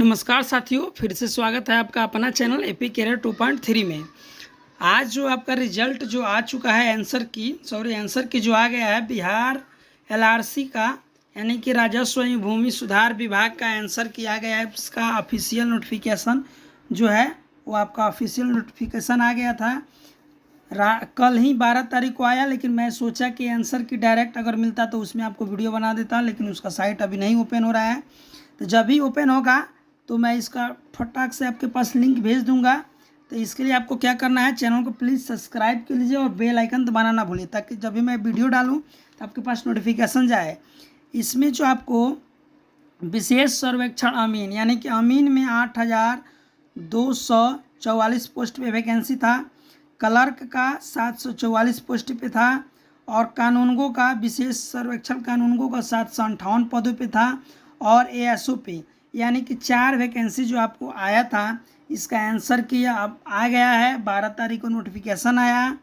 नमस्कार साथियों, फिर से स्वागत है आपका अपना चैनल एपी कैरियर 2.3 में। आज जो आपका रिजल्ट जो आ चुका है आंसर की जो आ गया है बिहार एलआरसी का, यानी कि राजस्व एवं भूमि सुधार विभाग का आंसर किया गया है। इसका ऑफिशियल नोटिफिकेशन जो है वो आपका ऑफिशियल नोटिफिकेशन आ गया था। कल ही 12 तारीख को आया, लेकिन मैं सोचा कि आंसर की डायरेक्ट अगर मिलता तो उसमें आपको वीडियो बना देता, लेकिन उसका साइट अभी नहीं ओपन हो रहा है। तो जब भी ओपन होगा तो मैं इसका फटाक से आपके पास लिंक भेज दूंगा। तो इसके लिए आपको क्या करना है, चैनल को प्लीज़ सब्सक्राइब कर लीजिए और बेल आइकन दबाना ना भूलिए, ताकि जब भी मैं वीडियो डालूं तो आपके पास नोटिफिकेशन जाए। इसमें जो आपको विशेष सर्वेक्षण अमीन, यानी कि अमीन में 8,244 पोस्ट पे वैकेंसी था। क्लर्क का 744 पोस्ट पे था और कानूनगो का विशेष सर्वेक्षण कानूनगो का 758 पदों पे था और एएसओ पे, यानी कि 4 वैकेंसी जो आपको आया था। इसका आंसर किया अब आ गया है, 12 तारीख को नोटिफिकेशन आया।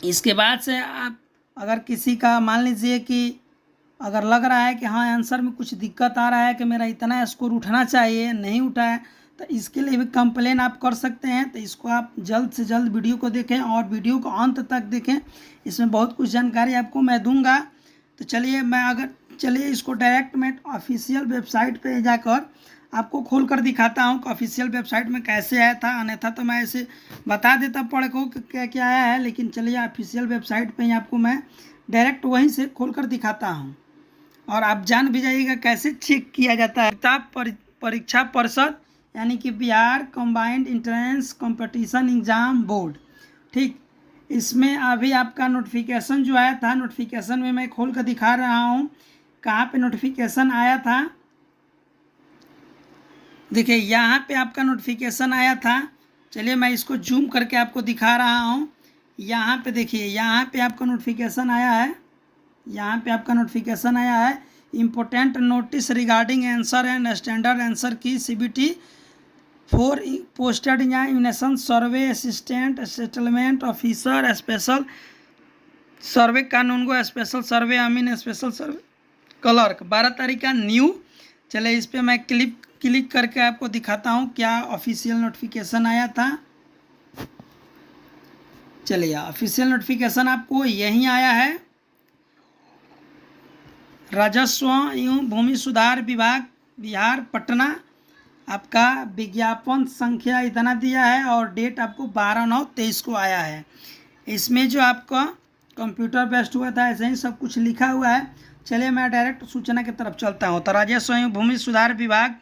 इसके बाद से आप अगर किसी का मान लीजिए कि अगर लग रहा है कि हाँ आंसर में कुछ दिक्कत आ रहा है कि मेरा इतना स्कोर उठना चाहिए, नहीं उठा है, तो इसके लिए भी कंप्लेन आप कर सकते हैं। तो इसको आप जल्द से जल्द वीडियो को देखें और वीडियो को अंत तक देखें, इसमें बहुत कुछ जानकारी आपको मैं दूंगा। तो चलिए इसको डायरेक्ट मैं ऑफिशियल वेबसाइट पे जाकर आपको खोल कर दिखाता हूँ कि ऑफिशियल वेबसाइट में कैसे आया था। अन्यथा तो मैं ऐसे बता देता पढ़ को कि क्या क्या आया है, लेकिन चलिए ऑफिशियल वेबसाइट पे ही आपको मैं डायरेक्ट वहीं से खोल कर दिखाता हूँ और आप जान भी जाइएगा कैसे चेक किया जाता है। किताब परीक्षा परिषद, यानी कि Bihar combined entrance competition exam board, ठीक। इसमें अभी आपका नोटिफिकेशन जो आया था, नोटिफिकेशन में मैं खोल कर दिखा रहा हूँ कहाँ पे नोटिफिकेशन आया था। देखिए यहाँ पे आपका नोटिफिकेशन आया था। चलिए मैं इसको जूम करके आपको दिखा रहा हूँ। यहाँ पे देखिए, यहाँ पे आपका नोटिफिकेशन आया है, यहाँ पे आपका नोटिफिकेशन आया है। Important notice regarding answer and standard answer key CBT for posted examination survey assistant settlement officer special survey कानूनगो स्पेशल सर्वे अमीन स्पेशल सर्वे क्लर्क, 12 तारीख का न्यू। चले इस पर मैं क्लिक करके आपको दिखाता हूँ क्या ऑफिशियल नोटिफिकेशन आया था। चलिए ऑफिशियल नोटिफिकेशन आपको यहीं आया है। राजस्व एवं भूमि सुधार विभाग बिहार पटना, आपका विज्ञापन संख्या इतना दिया है और डेट आपको 12/9/23 को आया है। इसमें जो आपका कंप्यूटर बेस्ड हुआ था, ऐसे ही सब कुछ लिखा हुआ है। चलिए मैं डायरेक्ट सूचना की तरफ चलता हूँ। तो राजस्व एवं भूमि सुधार विभाग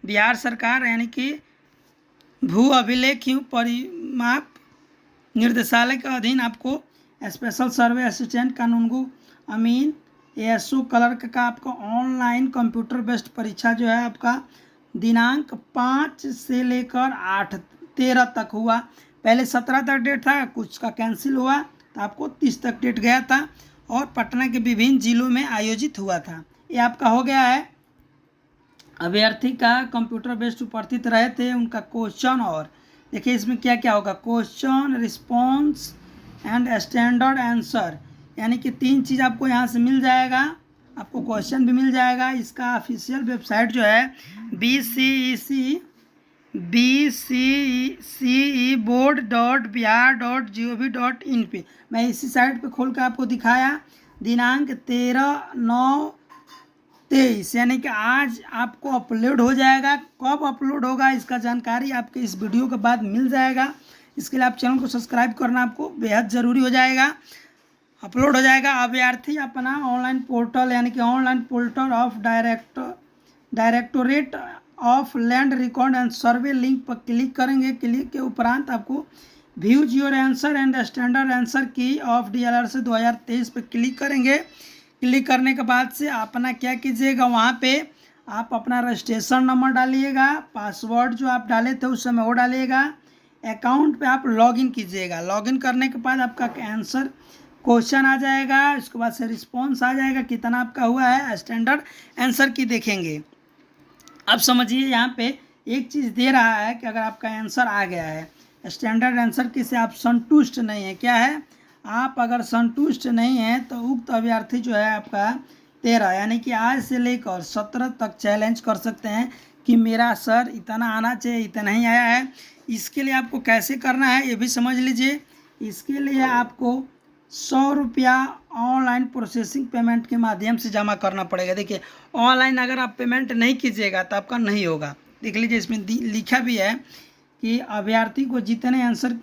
बिहार सरकार, यानी कि भू अभिलेख एवं परिमाप निर्देशालय के अधीन आपको स्पेशल सर्वे असिस्टेंट कानूनगो अमीन एएसओ क्लर्क का आपका ऑनलाइन कंप्यूटर बेस्ड परीक्षा जो है आपका दिनांक 5 से लेकर 13 तक हुआ। पहले 17 तक डेट था, कुछ का कैंसिल हुआ तो आपको 30 तक डेट गया था और पटना के विभिन्न जिलों में आयोजित हुआ था। ये आपका हो गया है। अभ्यर्थी का कंप्यूटर बेस्ड उपस्थित रहे थे, उनका क्वेश्चन, और देखिए इसमें क्या क्या होगा, question response and standard answer, यानी कि 3 चीज़ आपको यहाँ से मिल जाएगा। आपको क्वेश्चन भी मिल जाएगा। इसका ऑफिशियल वेबसाइट जो है bceboard.bihar.gov.in पे, मैं इसी साइट पे खोल कर आपको दिखाया। दिनांक 13/9/23, यानी कि आज आपको अपलोड हो जाएगा। कब अपलोड होगा इसका जानकारी आपके इस वीडियो के बाद मिल जाएगा। इसके लिए आप चैनल को सब्सक्राइब करना आपको बेहद ज़रूरी हो जाएगा। अपलोड हो जाएगा। अभ्यर्थी अपना ऑनलाइन पोर्टल, यानी कि online portal of directorate of land record and survey link पर क्लिक करेंगे। क्लिक के उपरांत आपको views your answer and standard answer की ऑफ DLRC 2023 पे क्लिक करेंगे। क्लिक करने के बाद से अपना क्या कीजिएगा, वहाँ पे आप अपना रजिस्ट्रेशन नंबर डालिएगा, पासवर्ड जो आप डाले थे उस समय वो डालिएगा, अकाउंट पे आप लॉगिन कीजिएगा। लॉगिन करने के बाद आपका आंसर क्वेश्चन आ जाएगा, उसके बाद से रिस्पॉन्स आ जाएगा कितना आपका हुआ है, स्टैंडर्ड आंसर की देखेंगे। अब समझिए यहाँ पे एक चीज़ दे रहा है कि अगर आपका आंसर आ गया है स्टैंडर्ड आंसर की से आप संतुष्ट नहीं है, क्या है, आप अगर संतुष्ट नहीं हैं तो उक्त अभ्यर्थी जो है आपका 13, यानी कि आज से लेकर 17 तक चैलेंज कर सकते हैं कि मेरा सर इतना आना चाहिए, इतना ही आया है। इसके लिए आपको कैसे करना है ये भी समझ लीजिए। इसके लिए आपको 100 रुपया ऑनलाइन प्रोसेसिंग पेमेंट के माध्यम से जमा करना पड़ेगा। देखिए, ऑनलाइन अगर आप पेमेंट नहीं कीजिएगा तो आपका नहीं होगा। देख लीजिए, इसमें लिखा भी है कि अभ्यर्थी को जितने आंसर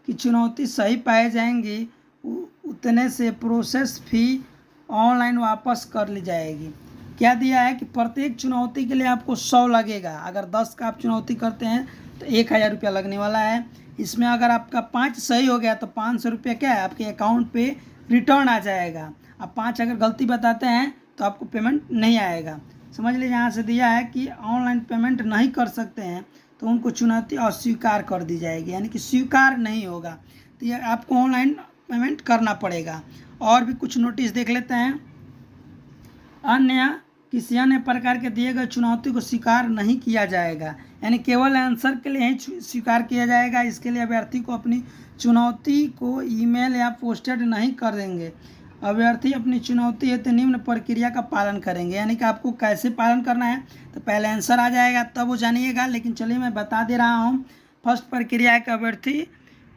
की चुनौती सही पाए जाएंगी उतने से प्रोसेस फी ऑनलाइन वापस कर ली जाएगी। क्या दिया है कि प्रत्येक चुनौती के लिए आपको 100 लगेगा। अगर 10 का आप चुनौती करते हैं तो 1000 रुपया लगने वाला है। इसमें अगर आपका 5 सही हो गया तो 500 रुपया क्या है आपके अकाउंट पे रिटर्न आ जाएगा। अब 5 अगर गलती बताते हैं तो आपको पेमेंट नहीं आएगा। समझ लीजिए, यहाँ से दिया है कि ऑनलाइन पेमेंट नहीं कर सकते हैं तो उनको चुनौती अस्वीकार कर दी जाएगी, यानी कि स्वीकार नहीं होगा। तो ये आपको ऑनलाइन पेमेंट करना पड़ेगा। और भी कुछ नोटिस देख लेते हैं। अन्य किसी अन्य प्रकार के दिए गए चुनौती को स्वीकार नहीं किया जाएगा, यानी केवल आंसर के लिए ही स्वीकार किया जाएगा। इसके लिए अभ्यर्थी को अपनी चुनौती को ईमेल या पोस्टेड नहीं कर देंगे। अभ्यर्थी अपनी चुनौती हेतु निम्न प्रक्रिया का पालन करेंगे, यानी कि आपको कैसे पालन करना है। तो पहले आंसर आ जाएगा तब वो जानिएगा, लेकिन चलिए मैं बता दे रहा हूँ। फर्स्ट प्रक्रिया है कि अभ्यर्थी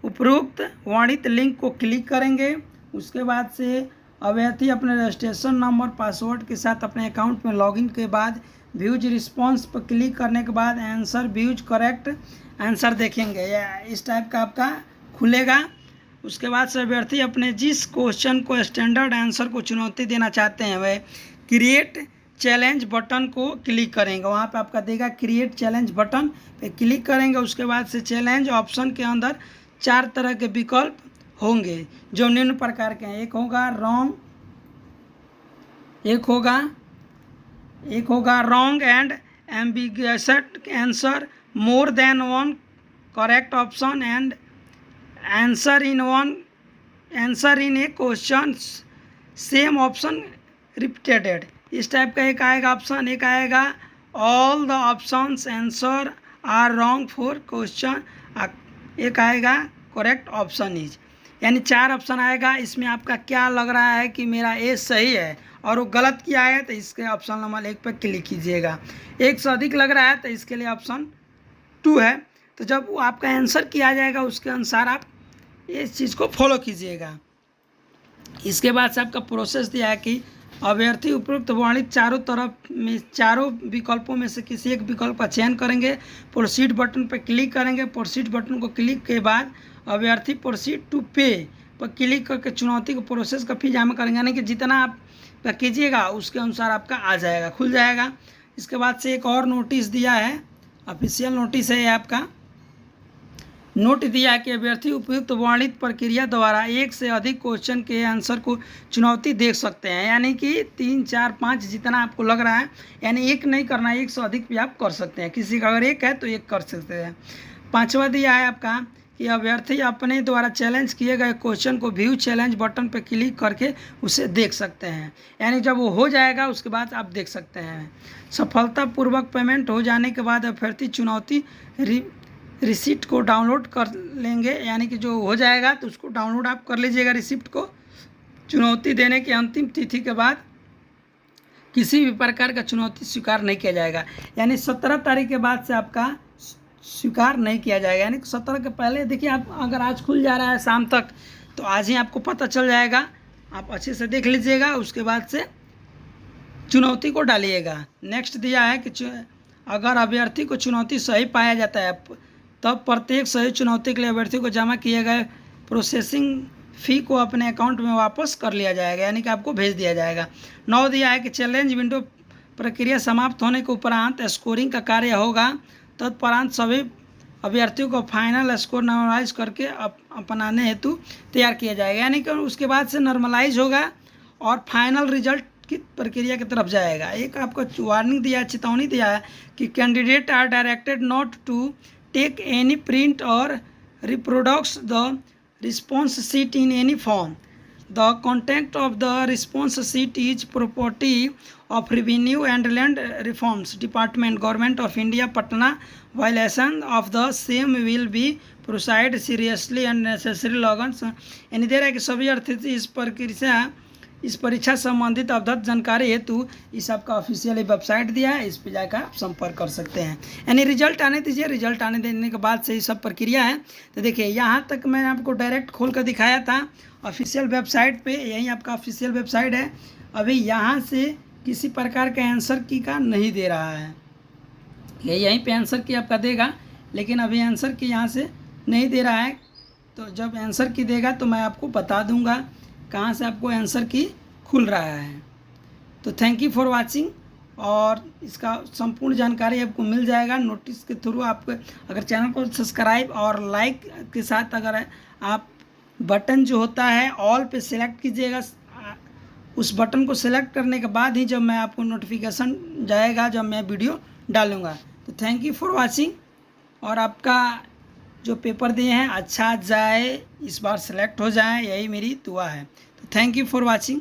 उपरोक्त वर्णित लिंक को क्लिक करेंगे। उसके बाद से अभ्यर्थी अपने रजिस्ट्रेशन नंबर पासवर्ड के साथ अपने अकाउंट में लॉगिन के बाद व्यूज रिस्पॉन्स पर क्लिक करने के बाद आंसर व्यूज करेक्ट आंसर देखेंगे, या इस टाइप का आपका खुलेगा। उसके बाद से अभ्यर्थी अपने जिस क्वेश्चन को स्टैंडर्ड आंसर को चुनौती देना चाहते हैं वह क्रिएट चैलेंज बटन को क्लिक करेंगे। वहाँ पे आपका देगा क्रिएट चैलेंज बटन पे क्लिक करेंगे। उसके बाद से चैलेंज ऑप्शन के अंदर 4 तरह के विकल्प होंगे जो निम्न प्रकार के हैं। एक होगा रॉन्ग, एक होगा wrong and ambiguous answer, more than one correct option and answer in a question same option repeated. इस टाइप का एक आएगा ऑप्शन। एक आएगा all the options answer are wrong for question. एक आएगा करेक्ट ऑप्शन इज, यानी 4 ऑप्शन आएगा। इसमें आपका क्या लग रहा है कि मेरा ए सही है और वो गलत किया है तो इसके ऑप्शन नंबर 1 पर क्लिक कीजिएगा। 1 से अधिक लग रहा है तो इसके लिए ऑप्शन 2 है। तो जब वो आपका आंसर किया जाएगा उसके अनुसार आप इस चीज़ को फॉलो कीजिएगा। इसके बाद से आपका प्रोसेस दिया है कि अभ्यर्थी उपरोक्त वर्णित चारों विकल्पों में से किसी एक विकल्प का चयन करेंगे। प्रोसीड बटन पर क्लिक करेंगे। प्रोसीड बटन को क्लिक के बाद अभ्यर्थी प्रोसीड टू पे पर क्लिक करके चुनौती को प्रोसेस का फी जमा करेंगे, यानी कि जितना आप कीजिएगा उसके अनुसार आपका आ जाएगा, खुल जाएगा। इसके बाद से एक और नोटिस दिया है, ऑफिशियल नोटिस है। आपका नोट दिया है कि अभ्यर्थी उपयुक्त वर्णित प्रक्रिया द्वारा 1 से अधिक क्वेश्चन के आंसर को चुनौती देख सकते हैं, यानी कि 3, 4, 5 जितना आपको लग रहा है, यानी 1 नहीं करना, 1 से अधिक भी आप कर सकते हैं। किसी का अगर 1 है तो 1 कर सकते हैं। 5वां दिया है आपका कि अभ्यर्थी अपने द्वारा चैलेंज किए गए क्वेश्चन को व्यू चैलेंज बटन पर क्लिक करके उसे देख सकते हैं, यानी जब वो हो जाएगा उसके बाद आप देख सकते हैं। सफलतापूर्वक पेमेंट हो जाने के बाद अभ्यर्थी चुनौती रिसिप्ट को डाउनलोड कर लेंगे, यानी कि जो हो जाएगा तो उसको डाउनलोड आप कर लीजिएगा रिसिप्ट को। चुनौती देने की अंतिम तिथि के बाद किसी भी प्रकार का चुनौती स्वीकार नहीं किया जाएगा, यानी 17 तारीख के बाद से आपका स्वीकार नहीं किया जाएगा। यानी 17 के पहले देखिए, आप अगर आज खुल जा रहा है शाम तक तो आज ही आपको पता चल जाएगा। आप अच्छे से देख लीजिएगा, उसके बाद से चुनौती को डालिएगा। नेक्स्ट दिया है कि अगर अभ्यर्थी को चुनौती सही पाया जाता है तब प्रत्येक सही चुनौती के लिए अभ्यर्थी को जमा किए गए प्रोसेसिंग फ़ी को अपने अकाउंट में वापस कर लिया जाएगा, यानी कि आपको भेज दिया जाएगा। 9 दिया है कि चैलेंज विंडो प्रक्रिया समाप्त होने के उपरांत स्कोरिंग का कार्य होगा। तत्परांत सभी अभ्यर्थियों को फाइनल स्कोर नॉर्मलाइज करके अपनाने हेतु तैयार किया जाएगा, यानी कि उसके बाद से नॉर्मलाइज होगा और फाइनल रिजल्ट की प्रक्रिया की तरफ जाएगा। एक आपको वार्निंग दिया है, चेतावनी दिया है कि candidate are directed not to take any print or reproduce the response sheet in any form. The content of the response sheet is property of Revenue and Land Reforms Department, Government of India, Patna. Violation of the same will be proceeded seriously and necessary logins। यानी दे रहा है कि सभी अभ्यर्थी इस प्रक्रिया इस परीक्षा संबंधित अवगत जानकारी हेतु इस आपका ऑफिशियल वेबसाइट दिया है, इस पर जाकर आप संपर्क कर सकते हैं। यानी रिजल्ट आने दीजिए, रिजल्ट आने देने के बाद से ही सब प्रक्रिया है। तो देखिए यहाँ तक मैंने आपको डायरेक्ट खोल कर दिखाया था ऑफिशियल वेबसाइट पे, यही आपका ऑफिशियल वेबसाइट है। अभी यहाँ से किसी प्रकार का आंसर की का नहीं दे रहा है, यहीं पे आंसर की आपका देगा, लेकिन अभी आंसर की यहाँ से नहीं दे रहा है। तो जब आंसर की देगा तो मैं आपको बता दूंगा कहाँ से आपको आंसर की खुल रहा है। तो थैंक यू फॉर वाचिंग, और इसका संपूर्ण जानकारी आपको मिल जाएगा नोटिस के थ्रू। आप अगर चैनल को सब्सक्राइब और लाइक के साथ अगर आप बटन जो होता है ऑल पे सिलेक्ट कीजिएगा, उस बटन को सिलेक्ट करने के बाद ही जब मैं आपको नोटिफिकेशन जाएगा जब मैं वीडियो डालूँगा। तो थैंक यू फॉर वाचिंग, और आपका जो पेपर दिए हैं अच्छा जाए, इस बार सेलेक्ट हो जाए, यही मेरी दुआ है। तो थैंक यू फॉर वाचिंग।